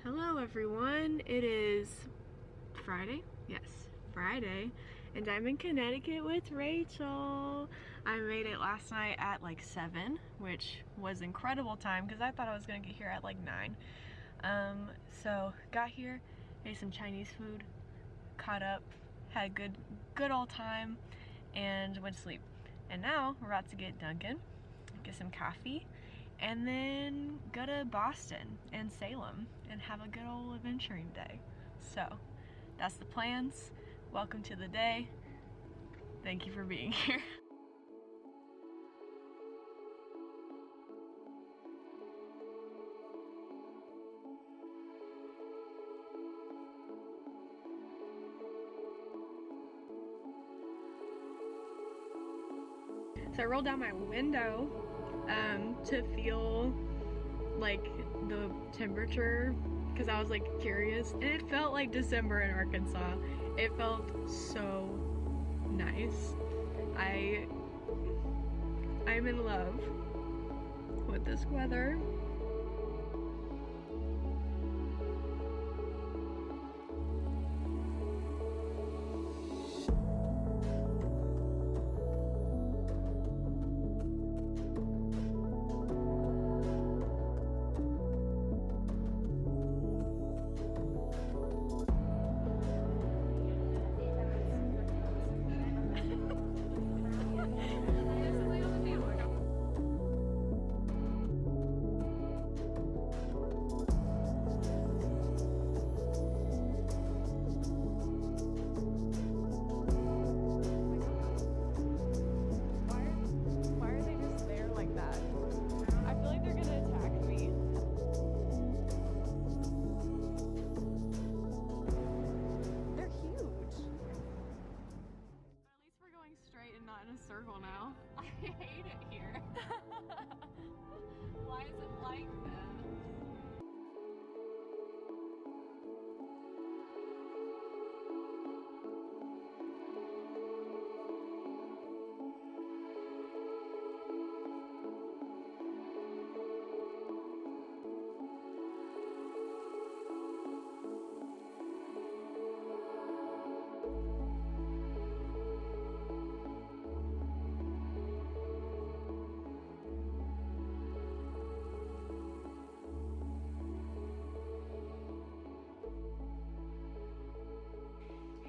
Hello everyone, it is Friday, yes, Friday, and I'm in Connecticut with Rachel. I made it last night at like 7, which was incredible time because I thought I was gonna get here at like 9. So got here, ate some Chinese food, caught up, had a good old time, and went to sleep. And now we're about to get Dunkin', get some coffee, and then go to Boston and Salem and have a good old adventuring day. So that's the plans. Welcome to the day. Thank you for being here. So I rolled down my window to feel like the temperature because I was like curious, and it felt like December in Arkansas. It felt so nice. I'm in love with this weather. Straight and not in a circle now. I hate it here. Why is it like this?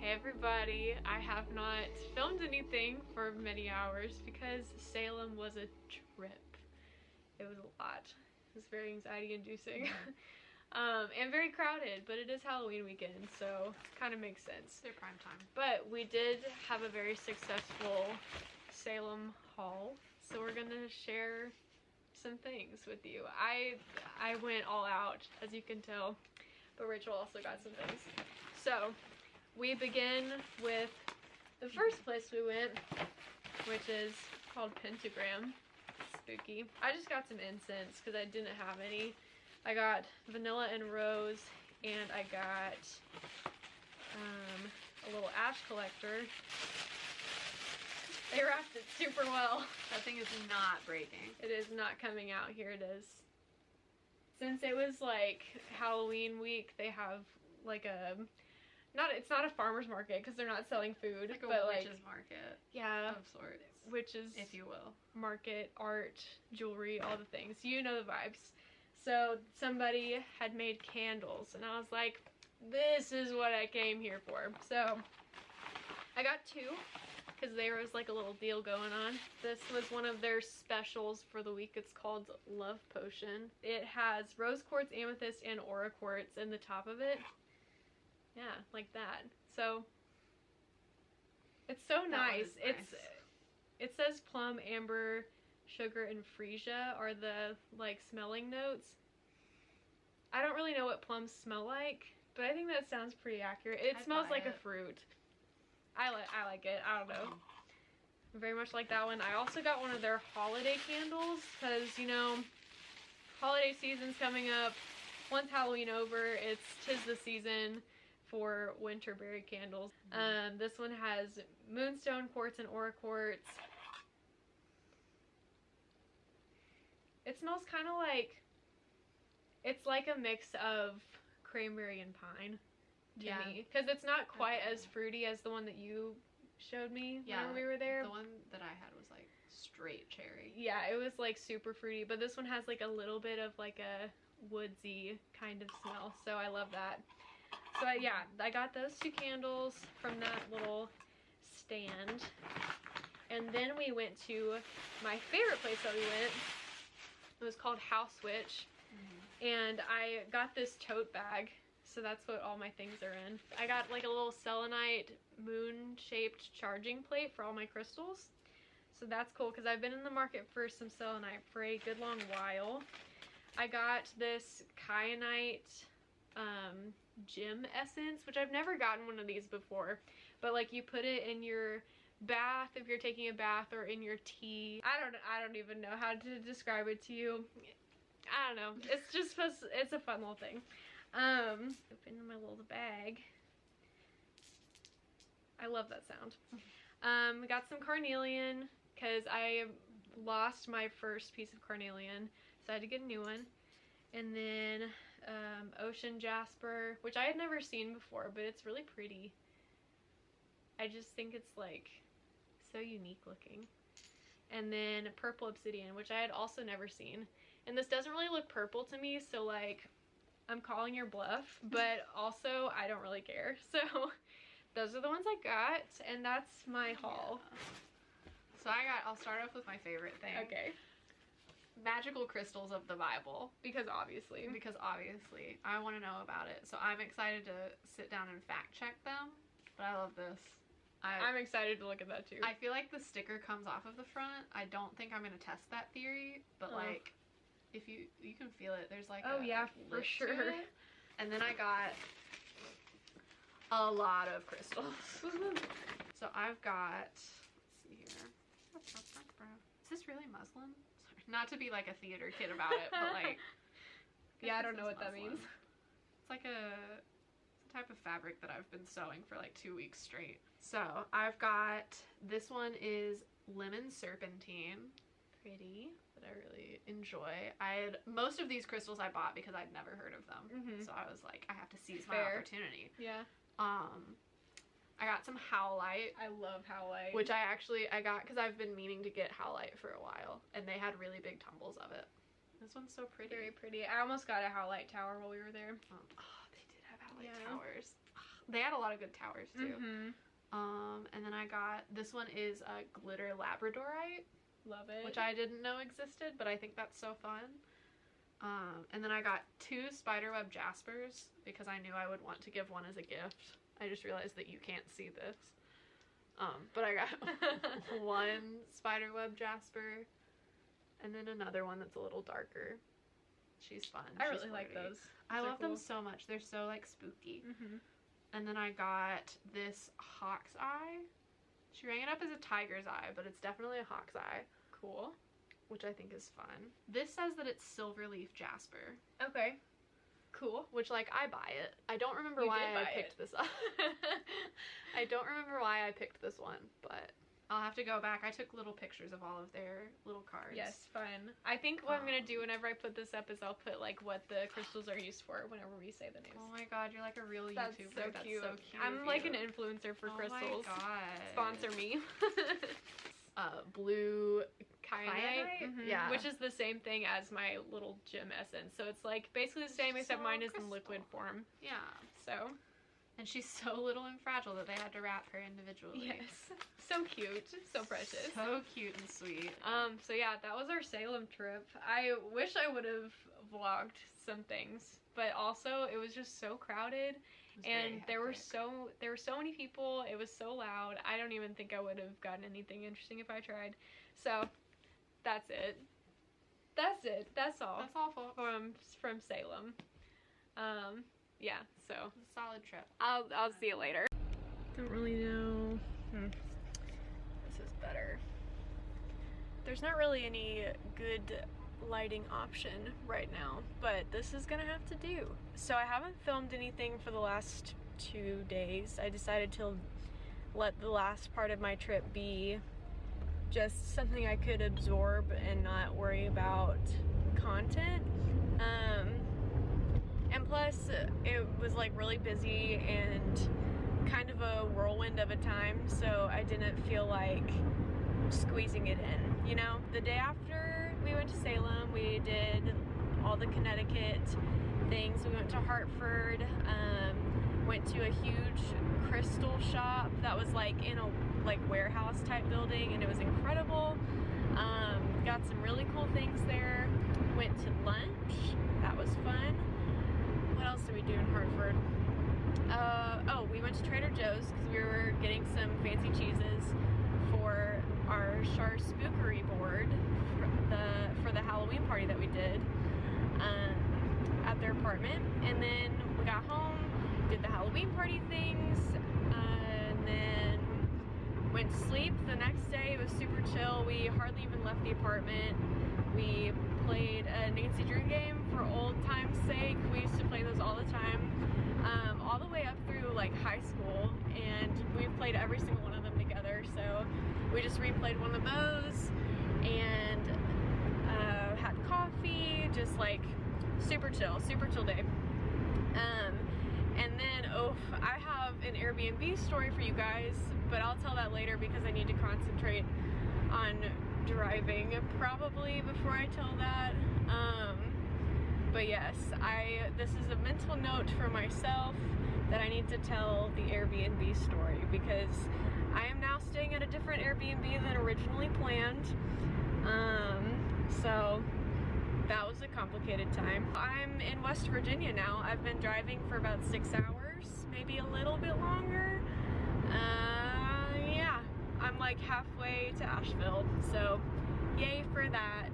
Hey everybody, I have not filmed anything for many hours because Salem was a trip. It was a lot. It was very anxiety inducing. And very crowded, but it is Halloween weekend, so kind of makes sense. They're prime time. But we did have a very successful Salem haul, so we're gonna share some things with you. I went all out, as you can tell, but Rachel also got some things. So we begin with the first place we went, which is called Pentagram. Spooky. I just got some incense because I didn't have any. I got vanilla and rose, and I got a little ash collector. They wrapped it super well. That thing is not breaking. It is not coming out. Here it is. Since it was like Halloween week, they have like a it's not a farmer's market because they're not selling food, like a but witch's market, yeah, of sorts, witches, if you will, market, art, jewelry, all the things, you know the vibes. So somebody had made candles, and I was like, this is what I came here for. So I got 2 because there was like a little deal going on. This was one of their specials for the week. It's called Love Potion. It has rose quartz, amethyst, and aura quartz in the top of it. Yeah, like that. So it's so nice. It says plum, amber, sugar, and freesia are the like smelling notes. I don't really know what plums smell like, but I think that sounds pretty accurate. It smells like a fruit. I like it. I don't know. Very much like that one. I also got one of their holiday candles because, you know, holiday season's coming up. Once Halloween over, it's 'tis the season for winter berry candles. This one has moonstone quartz and aura quartz. It smells kind of like, it's like a mix of cranberry and pine to Yeah. me, because it's not quite Okay. as fruity as the one that you showed me Yeah, when we were there. The one that I had was like straight cherry. Yeah, it was like super fruity, but this one has like a little bit of like a woodsy kind of smell, so I love that. So yeah, I got those 2 candles from that little stand, and then we went to my favorite place that we went. It was called HausWitch, and I got this tote bag, so that's what all my things are in. I got like a little selenite moon-shaped charging plate for all my crystals, so that's cool because I've been in the market for some selenite for a good long while. I got this kyanite gem essence, which I've never gotten one of these before, but like you put it in your bath if you're taking a bath, or in your tea. I don't even know how to describe it to you. I don't know. It's just supposed to, it's a fun little thing. Open my little bag. I love that sound. We got some carnelian because I lost my first piece of carnelian, so I had to get a new one. And then ocean jasper, which I had never seen before, but it's really pretty. I just think it's like so unique looking. And then purple obsidian, which I had also never seen. And this doesn't really look purple to me, so like I'm calling your bluff, but also I don't really care. So those are the ones I got, and that's my haul. Yeah. So I'll start off with my favorite thing. Okay. Magical crystals of the Bible. Because obviously I want to know about it. So I'm excited to sit down and fact check them. But I love this. I'm excited to look at that too. I feel like the sticker comes off of the front. I don't think I'm going to test that theory, but like if you can feel it, there's like oh a yeah, for lip to sure. it. And then I got a lot of crystals. So I've got, let's see here. Is this really muslin? Sorry, not to be like a theater kid about it, but like Yeah, I don't this know is what that muslin. means. It's like it's a type of fabric that I've been sewing for like 2 weeks straight. So I've got, this one is lemon serpentine. Pretty, that I really enjoy. Most of these crystals I bought because I'd never heard of them. So I was like, I have to seize my opportunity. Yeah. I got some howlite. I love howlite. Which I got because I've been meaning to get howlite for a while, and they had really big tumbles of it. This one's so pretty. Very pretty. I almost got a howlite tower while we were there. They did have howlite towers. They had a lot of good towers too. And then I got, this one is a glitter labradorite. Love it. Which I didn't know existed, but I think that's so fun. And then I got 2 spiderweb jaspers because I knew I would want to give one as a gift. I just realized that you can't see this. But I got 1 spiderweb jasper and then another one that's a little darker. She's fun. I really like those. I love them so much. They're so like spooky. And then I got this hawk's eye. She rang it up as a tiger's eye, but it's definitely a hawk's eye. Cool. Which I think is fun. This says that it's silverleaf jasper. Okay. Cool. Which, like, I buy it. I don't remember why I picked this up. I don't remember why I picked this one, but I'll have to go back. I took little pictures of all of their little cards. Yes, fun. I think what I'm going to do whenever I put this up is I'll put, like, what the crystals are used for whenever we say the names. Oh my god, you're like a real That's YouTuber. so That's cute. so cute. I'm like an influencer for crystals. Oh my god. Sponsor me. Blue Kyanite? Yeah. Which is the same thing as my little gem essence. So it's like basically the same, except mine is in liquid form. Yeah. So. And she's so little and fragile that they had to wrap her individually. Yes. So cute. So precious. So cute and sweet. So yeah, that was our Salem trip. I wish I would have vlogged some things, but also it was just so crowded. And there were so many people. It was so loud. I don't even think I would have gotten anything interesting if I tried. So that's it. That's all. That's all, folks. From Salem. Yeah. So solid trip. I'll see you later. Don't really know. This is better. There's not really any good lighting option right now, but this is gonna have to do. So I haven't filmed anything for the last 2 days. I decided to let the last part of my trip be just something I could absorb and not worry about content. And Plus, it was like really busy and kind of a whirlwind of a time, so I didn't feel like squeezing it in, you know? The day after we went to Salem, we did all the Connecticut things. We went to Hartford, went to a huge crystal shop that was like in a warehouse type building, and it was incredible. Got some really cool things there. Went to lunch. That was fun. What else did we do in Hartford? Oh, we went to Trader Joe's because we were getting some fancy cheeses for our Char Spookery board for the Halloween party that we did at their apartment. And then we got home, did the Halloween party things, and then went to sleep. The next day it was super chill. We hardly even left the apartment. We played a Nancy Drew game for old time's sake. We used to play those all the time, all the way up through like high school, and we've played every single one of them together. So we just replayed one of those and had coffee, just like super chill day. And then, I have an Airbnb story for you guys, but I'll tell that later because I need to concentrate on driving probably before I tell that. But yes, this is a mental note for myself that I need to tell the Airbnb story because I am now staying at a different Airbnb than originally planned. So that was a complicated time. I'm in West Virginia now. I've been driving for about 6 hours, maybe a little bit longer. Yeah, I'm like halfway to Asheville, so yay for that.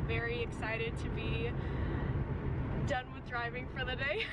Very excited to be done with driving for the day.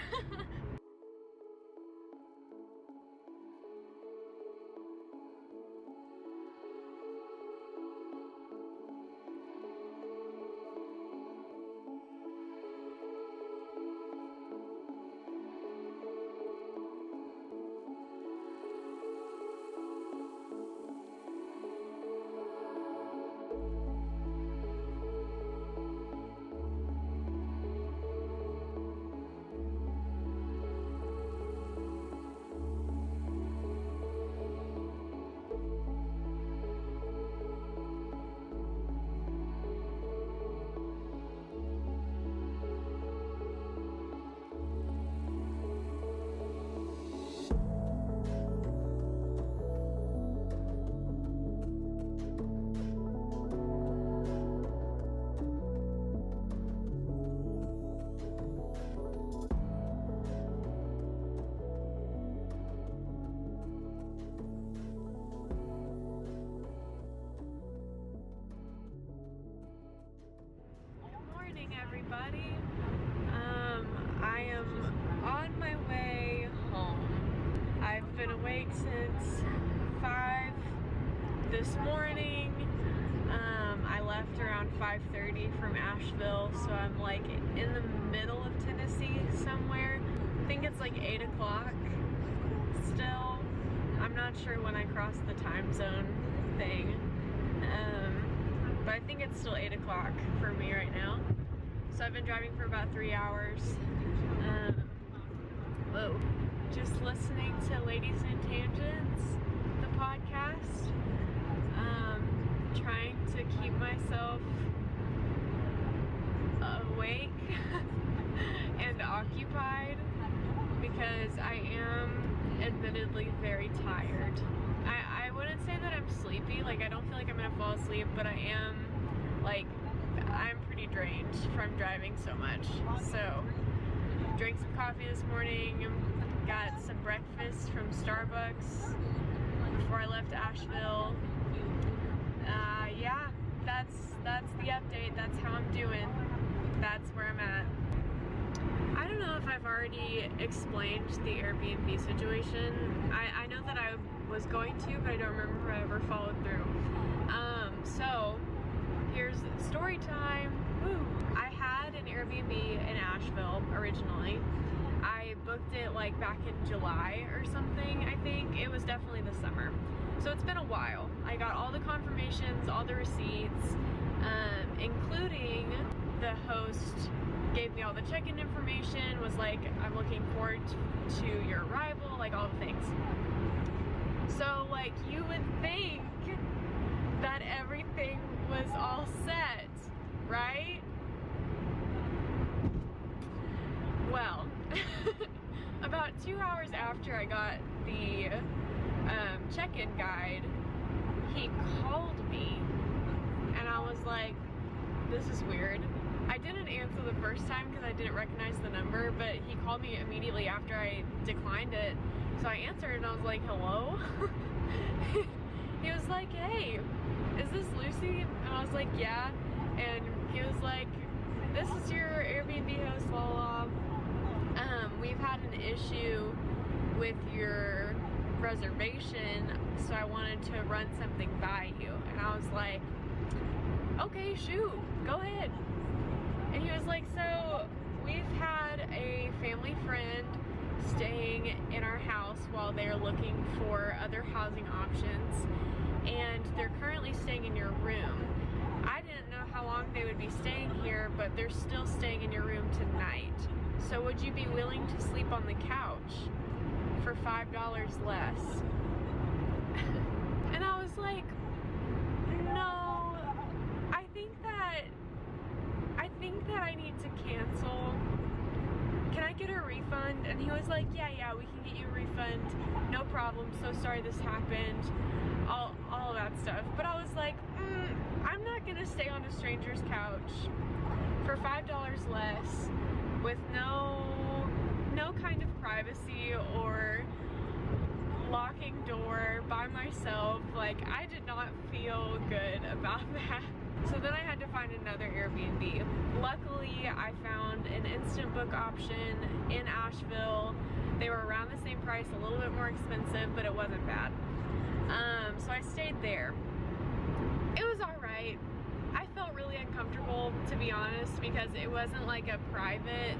Everybody, I am on my way home. I've been awake since 5 this morning. I left around 5:30 from Asheville, so I'm like in the middle of Tennessee somewhere. I think it's like 8 o'clock still. I'm not sure when I crossed the time zone thing, but I think it's still 8 o'clock for me right now. So I've been driving for about 3 hours. Just listening to Ladies and Tangents, the podcast. Trying to keep myself awake and occupied because I am admittedly very tired. I wouldn't say that I'm sleepy, like I don't feel like I'm gonna fall asleep, but I am, like, I'm pretty drained from driving so much. So, drank some coffee this morning, got some breakfast from Starbucks before I left Asheville. Yeah, that's the update. That's how I'm doing. That's where I'm at. I don't know if I've already explained the Airbnb situation. I know that I was going to, but I don't remember if I ever followed through. So, here's story time. Woo. I had an Airbnb in Asheville originally. I booked it like back in July or something, I think. It was definitely the summer. So it's been a while. I got all the confirmations, all the receipts, including the host gave me all the check-in information, was like, I'm looking forward to your arrival, like all the things. So like you would think that everything was all set, right? Well, about 2 hours after I got the check-in guide, he called me and I was like, this is weird. I didn't answer the first time because I didn't recognize the number, but he called me immediately after I declined it. So I answered and I was like, hello? He was like, hey, is this Lucy? And I was like, yeah. And he was like, this is your Airbnb host, blah, blah, blah. We've had an issue with your reservation, so I wanted to run something by you. And I was like, okay, shoot, go ahead. And he was like, so we've had a family friend staying in our house while they're looking for other housing options, and they're currently staying in your room. I didn't know how long they would be staying here, but they're still staying in your room tonight. So would you be willing to sleep on the couch for $5 less? And I was like, no, I think that I need to cancel. Can I get a refund? And he was like, yeah, we can get you a refund, no problem, so sorry this happened, all of that stuff. But I was like, I'm not gonna stay on a stranger's couch for $5 less with no kind of privacy or locking door by myself. Like, I did not feel good about that. So then I had to find another Airbnb. Luckily, I found an instant book option in Asheville. They were around the same price, a little bit more expensive, but it wasn't bad. So I stayed there. It was alright. I felt really uncomfortable, to be honest, because it wasn't like a private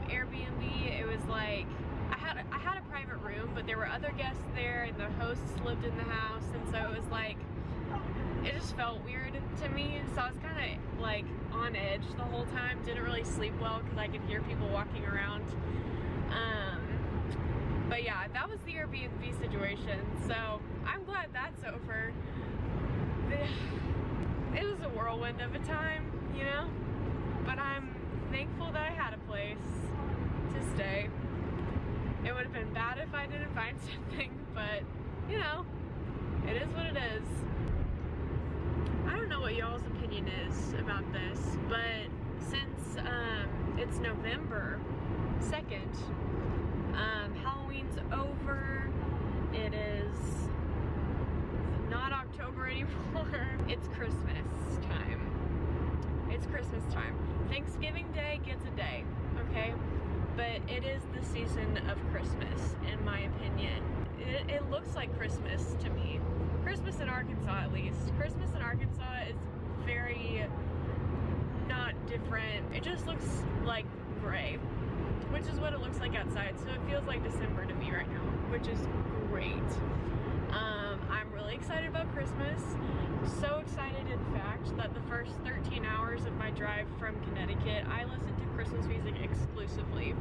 Airbnb. It was like, I had a private room, but there were other guests there, and the hosts lived in the house, and so it was like, it just felt weird to me. So I was kind of like on edge the whole time. Didn't really sleep well because I could hear people walking around. But yeah, that was the Airbnb situation. So I'm glad that's over. It was a whirlwind of a time, you know? But I'm thankful that I had a place to stay. It would have been bad if I didn't find something, but you know, it is what it is. I don't know what y'all's opinion is about this, but since it's November 2nd, Halloween's over, it is not October anymore, it's Christmas time. It's Christmas time. Thanksgiving Day gets a day, okay? But it is the season of Christmas, in my opinion. It looks like Christmas to me. Christmas in Arkansas, at least. Christmas in Arkansas is very not different. It just looks like gray, which is what it looks like outside. So it feels like December to me right now, which is great. I'm really excited about Christmas. So excited, in fact, that the first 13 hours of my drive from Connecticut, I listened to Christmas music exclusively.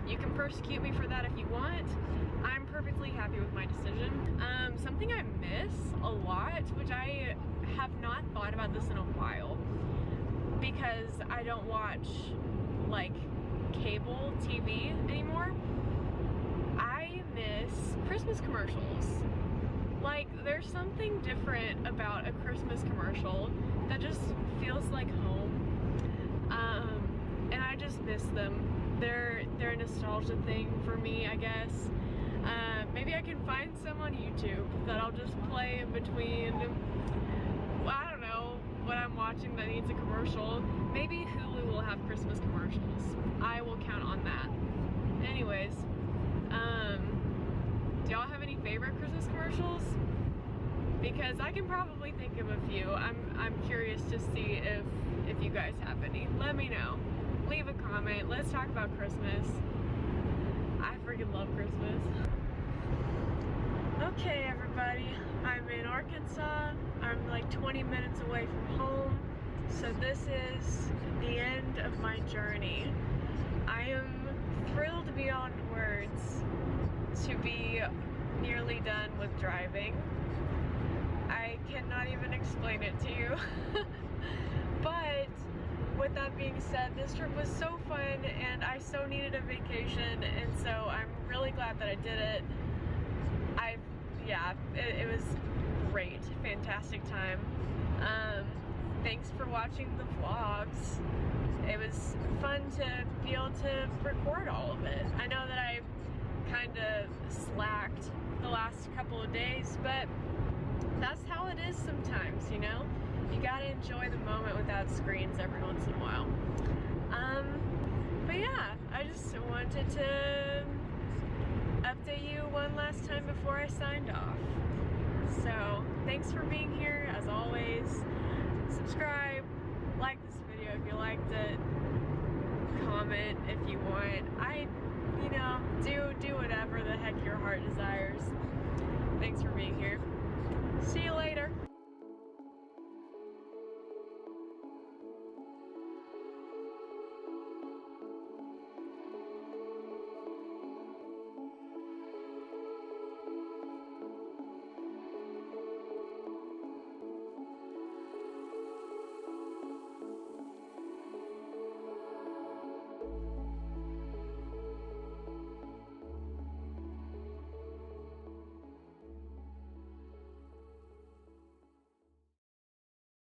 You can persecute me for that if you want. I'm perfectly happy with my decision. Something I miss a lot, which I have not thought about this in a while, because I don't watch like cable TV anymore. I miss Christmas commercials. Like, there's something different about a Christmas commercial that just feels like home. And I just miss them. They're a nostalgia thing for me, I guess. Maybe I can find some on YouTube that I'll just play in between, I don't know, what I'm watching that needs a commercial. Maybe Hulu will have Christmas commercials. I will count on that. Anyways, do y'all have any favorite Christmas commercials? Because I can probably think of a few. I'm curious to see if you guys have any. Let me know. Leave a comment. Let's talk about Christmas. I freaking love Christmas. Okay, everybody. I'm in Arkansas. I'm like 20 minutes away from home. So this is the end of my journey. I am thrilled beyond words to be nearly done with driving. I cannot even explain it to you. But with that being said, this trip was so fun and I so needed a vacation, and so I'm really glad that I did it. It was great, fantastic time. Thanks for watching the vlogs. It was fun to be able to record all of it. I know that I kind of slacked the last couple of days, but that's how it is sometimes, you know? You gotta enjoy the moment without screens every once in a while. But yeah, I just wanted to update you one last time before I signed off. So, thanks for being here, as always. Subscribe, like this video if you liked it, comment if you want. Do whatever the heck your heart desires. Thanks for being here. See you later.